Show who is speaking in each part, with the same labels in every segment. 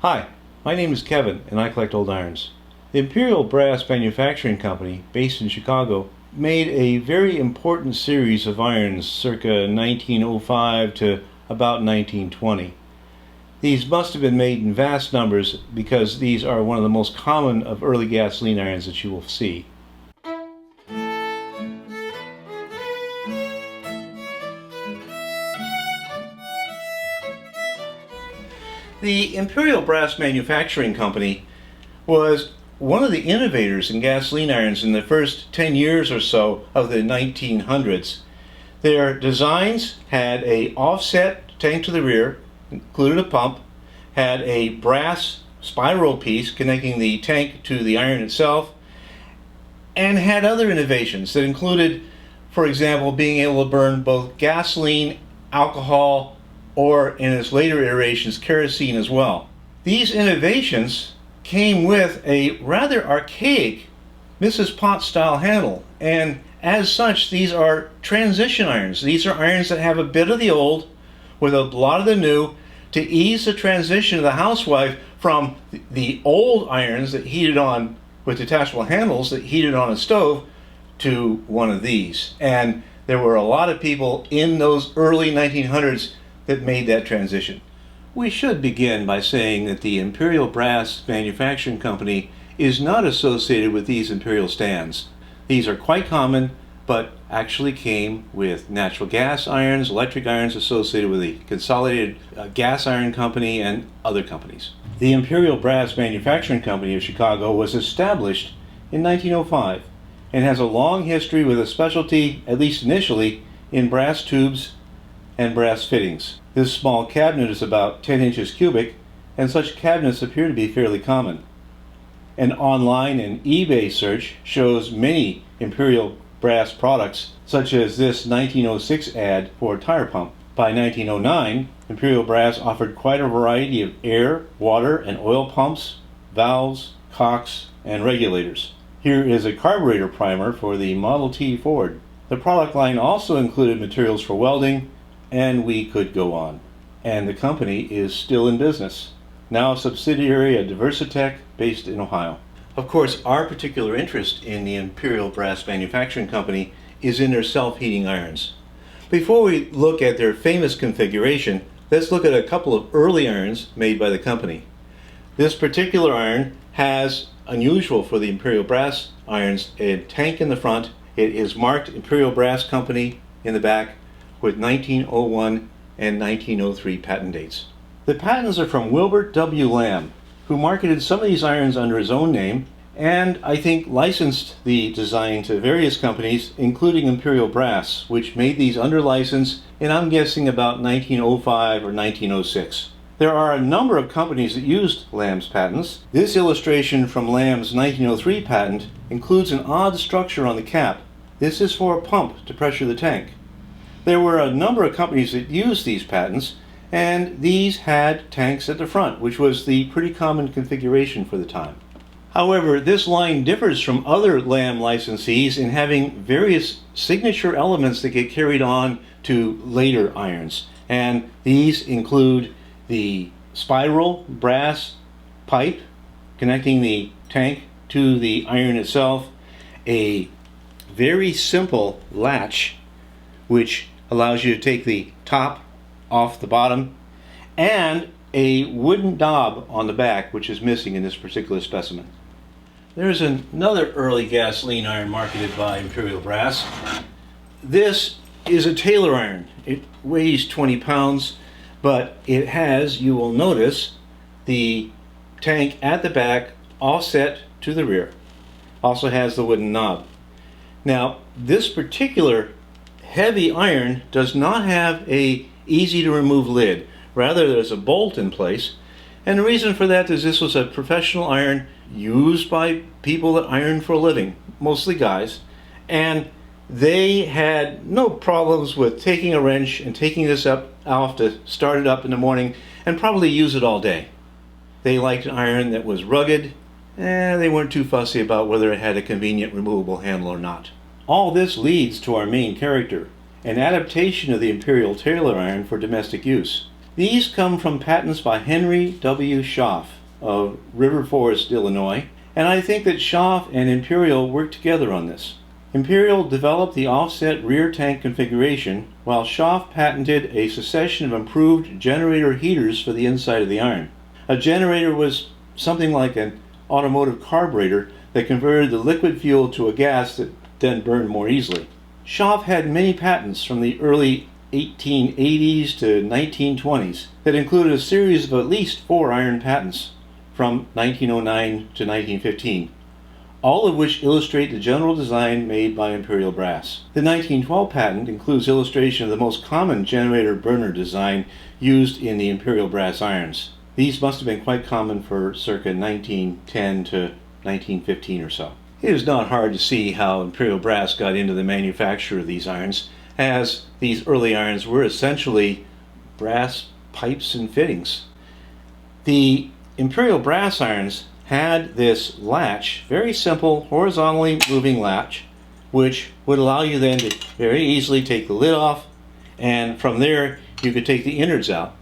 Speaker 1: Hi, my name is Kevin and I collect old irons. The Imperial Brass Manufacturing Company, based in Chicago, made a very important series of irons circa 1905 to about 1920. These must have been made in vast numbers because these are one of the most common of early gasoline irons that you will see. The Imperial Brass Manufacturing Company was one of the innovators in gasoline irons in the first 10 years or so of the 1900s. Their designs had a offset tank to the rear, included a pump, had a brass spiral piece connecting the tank to the iron itself, and had other innovations that included, for example, being able to burn both gasoline, alcohol, or in its later iterations, kerosene as well. These innovations came with a rather archaic Mrs. Potts style handle, and as such these are transition irons. These are irons that have a bit of the old with a lot of the new to ease the transition of the housewife from the old irons that heated on with detachable handles that heated on a stove to one of these. And there were a lot of people in those early 1900s that made that transition. We should begin by saying that the Imperial Brass Manufacturing Company is not associated with these imperial stands. These are quite common, but actually came with natural gas irons, electric irons associated with the Consolidated Gas Iron Company and other companies. The Imperial Brass Manufacturing Company of Chicago was established in 1905 and has a long history with a specialty, at least initially, in brass tubes and brass fittings. This small cabinet is about 10 inches cubic, and such cabinets appear to be fairly common. An online and eBay search shows many Imperial Brass products, such as this 1906 ad for a tire pump. By 1909, Imperial Brass offered quite a variety of air, water, and oil pumps, valves, cocks, and regulators. Here is a carburetor primer for the Model T Ford. The product line also included materials for welding, and we could go on. And the company is still in business, now a subsidiary of Diversitech based in Ohio. Of course, our particular interest in the Imperial Brass Manufacturing Company is in their self-heating irons. Before we look at their famous configuration, let's look at a couple of early irons made by the company. This particular iron has, unusual for the Imperial Brass irons, a tank in the front. It is marked Imperial Brass Company in the back, with 1901 and 1903 patent dates. The patents are from Wilbert W. Lamb, who marketed some of these irons under his own name, and I think licensed the design to various companies, including Imperial Brass, which made these under license in, I'm guessing, about 1905 or 1906. There are a number of companies that used Lamb's patents. This illustration from Lamb's 1903 patent includes an odd structure on the cap. This is for a pump to pressure the tank. There were a number of companies that used these patents, and these had tanks at the front, which was the pretty common configuration for the time. However, this line differs from other Lamb licensees in having various signature elements that get carried on to later irons. And these include the spiral brass pipe connecting the tank to the iron itself, a very simple latch which allows you to take the top off the bottom, and a wooden knob on the back, which is missing in this particular specimen. There's another early gasoline iron marketed by Imperial Brass. This is a Taylor iron. It weighs 20 pounds, but it has, you will notice, the tank at the back offset to the rear. Also has the wooden knob. Now, this particular heavy iron does not have a easy to remove lid. Rather, there's a bolt in place, and the reason for that is this was a professional iron used by people that iron for a living, mostly guys, and they had no problems with taking a wrench and taking this up off to start it up in the morning and probably use it all day. They liked an iron that was rugged, and they weren't too fussy about whether it had a convenient removable handle or not. All this leads to our main character, an adaptation of the Imperial Taylor iron for domestic use. These come from patents by Henry W. Schaaf of River Forest, Illinois, and I think that Schaaf and Imperial worked together on this. Imperial developed the offset rear tank configuration, while Schaaf patented a succession of improved generator heaters for the inside of the iron. A generator was something like an automotive carburetor that converted the liquid fuel to a gas that then burned more easily. Schaaf had many patents from the early 1880s to 1920s that included a series of at least 4 iron patents from 1909 to 1915, all of which illustrate the general design made by Imperial Brass. The 1912 patent includes illustration of the most common generator burner design used in the Imperial Brass irons. These must have been quite common for circa 1910 to 1915 or so. It is not hard to see how Imperial Brass got into the manufacture of these irons, as these early irons were essentially brass pipes and fittings. The Imperial Brass irons had this latch, very simple horizontally moving latch, which would allow you then to very easily take the lid off, and from there you could take the innards out,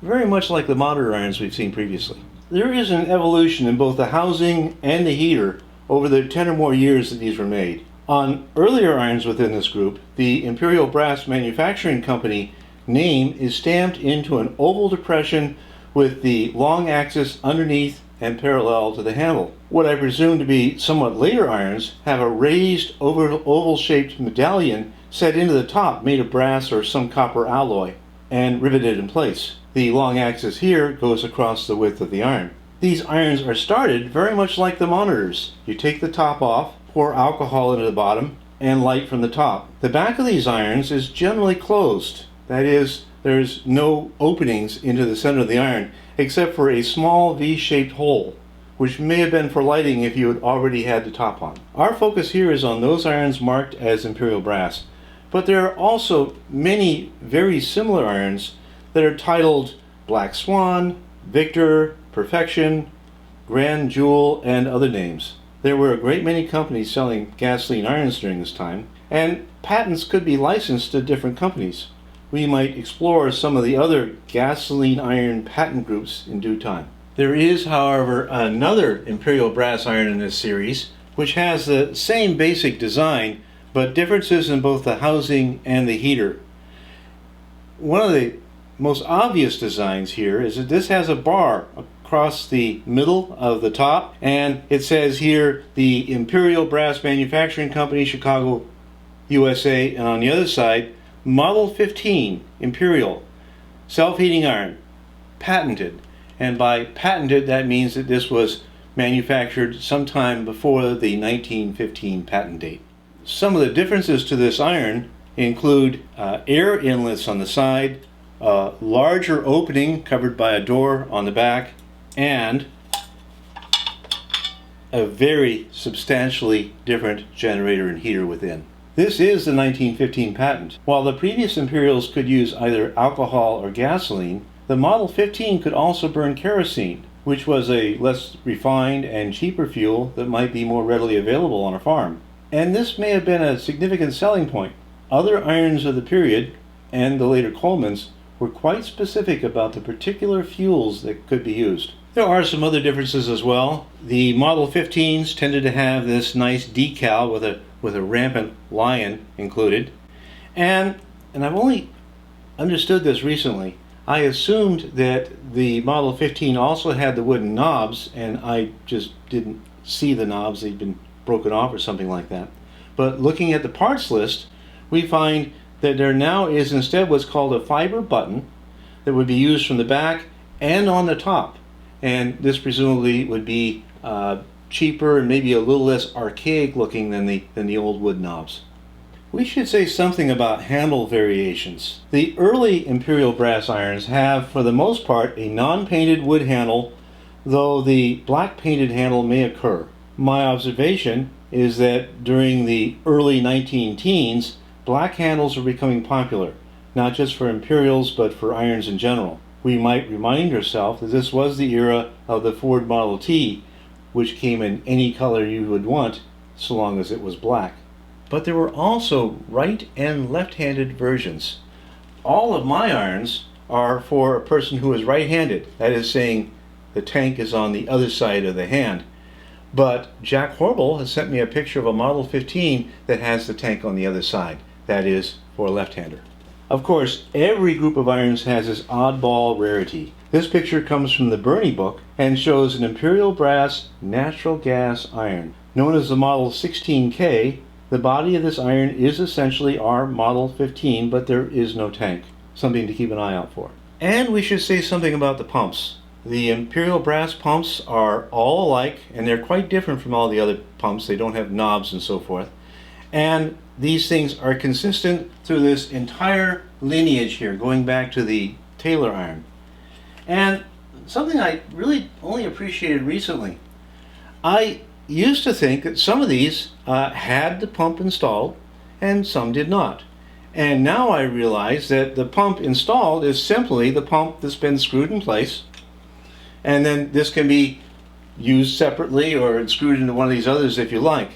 Speaker 1: very much like the modern irons we've seen previously. There is an evolution in both the housing and the heater over the 10 or more years that these were made. On earlier irons within this group, the Imperial Brass Manufacturing Company name is stamped into an oval depression with the long axis underneath and parallel to the handle. What I presume to be somewhat later irons have a raised oval-shaped medallion set into the top made of brass or some copper alloy and riveted in place. The long axis here goes across the width of the iron. These irons are started very much like the monitors. You take the top off, pour alcohol into the bottom, and light from the top. The back of these irons is generally closed. That is, there's no openings into the center of the iron except for a small V-shaped hole, which may have been for lighting if you had already had the top on. Our focus here is on those irons marked as Imperial Brass, but there are also many very similar irons that are titled Black Swan, Victor, Perfection, Grand Jewel, and other names. There were a great many companies selling gasoline irons during this time, and patents could be licensed to different companies. We might explore some of the other gasoline iron patent groups in due time. There is, however, another Imperial Brass iron in this series, which has the same basic design, but differences in both the housing and the heater. One of the most obvious designs here is that this has a bar across the middle of the top, and it says here the Imperial Brass Manufacturing Company, Chicago, USA, and on the other side, Model 15 Imperial self-heating iron, patented. And by patented, that means that this was manufactured sometime before the 1915 patent date. Some of the differences to this iron include air inlets on the side, a larger opening covered by a door on the back, and a very substantially different generator and heater within. This is the 1915 patent. While the previous Imperials could use either alcohol or gasoline, the Model 15 could also burn kerosene, which was a less refined and cheaper fuel that might be more readily available on a farm. And this may have been a significant selling point. Other irons of the period, and the later Colemans, were quite specific about the particular fuels that could be used. There are some other differences as well. The Model 15s tended to have this nice decal with a rampant lion included. And I've only understood this recently. I assumed that the Model 15 also had the wooden knobs, and I just didn't see the knobs. They'd been broken off or something like that. But looking at the parts list, we find that there now is instead what's called a fiber button that would be used from the back and on the top. And this presumably would be cheaper and maybe a little less archaic looking than the old wood knobs. We should say something about handle variations. The early Imperial Brass irons have, for the most part, a non-painted wood handle, though the black painted handle may occur. My observation is that during the early 19-teens, black handles were becoming popular, not just for Imperials but for irons in general. We might remind ourselves that this was the era of the Ford Model T, which came in any color you would want, so long as it was black. But there were also right and left-handed versions. All of my irons are for a person who is right-handed. That is saying the tank is on the other side of the hand. But Jack Horble has sent me a picture of a Model 15 that has the tank on the other side. That is for a left-hander. Of course, every group of irons has its oddball rarity. This picture comes from the Bernie book and shows an Imperial Brass natural gas iron. Known as the Model 16K, the body of this iron is essentially our Model 15, but there is no tank. Something to keep an eye out for. And we should say something about the pumps. The Imperial Brass pumps are all alike, and they're quite different from all the other pumps. They don't have knobs and so forth. And these things are consistent through this entire lineage here, going back to the Taylor iron. And something I really only appreciated recently. I used to think that some of these had the pump installed and some did not. And now I realize that the pump installed is simply the pump that's been screwed in place. And then this can be used separately or screwed into one of these others if you like.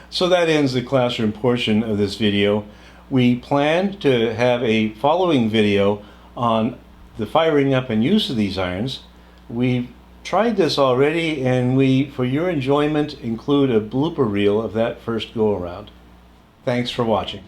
Speaker 1: So that ends the classroom portion of this video. We plan to have a following video on the firing up and use of these irons. We've tried this already, and we, for your enjoyment, include a blooper reel of that first go around. Thanks for watching.